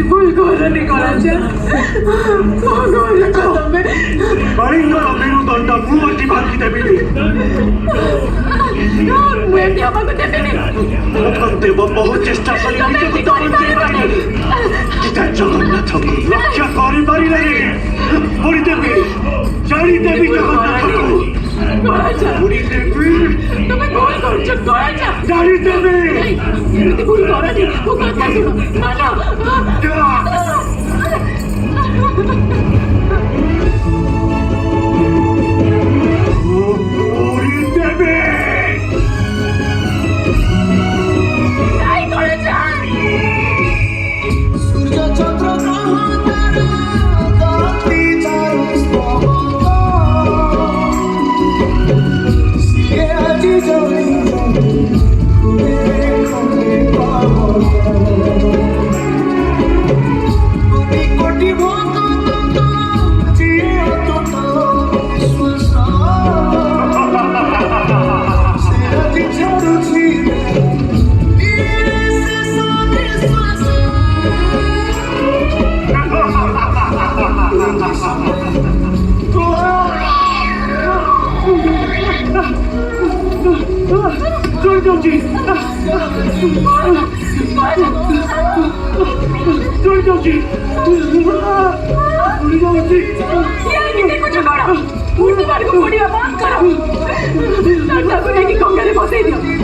ভুল করনি করাছে তবে বাড়িঙ্গর মেরুদণ্ড মুহূর্তে ভাঙিতে বিলি ମୁଁ ଏମିତି ହବାକୁ ଦେବିନି ଦେବ ବହୁ ଚେଷ୍ଟା କରି ନିଜକୁ ଜଗନ୍ନାଥଙ୍କୁ ରକ୍ଷା କରିପାରିଲେ ପୋଡ଼ିଦେବି ଜାଣିଦେବି ଜଗନ୍ନାଥଙ୍କୁ ପୋଡ଼ିଦେବି ତମେ ଭୁଲ କରୁଛ କରାଛ ଜାଣିଦେବି ଏମିତି ଭୁଲ କରନି ମୋ କଥା ଶୁଣ ମାନ ପୋଡ଼ିଦେବି ବନ୍ଦ କର ଗଙ୍ଗାରେ ବସେଇ ଦିଅ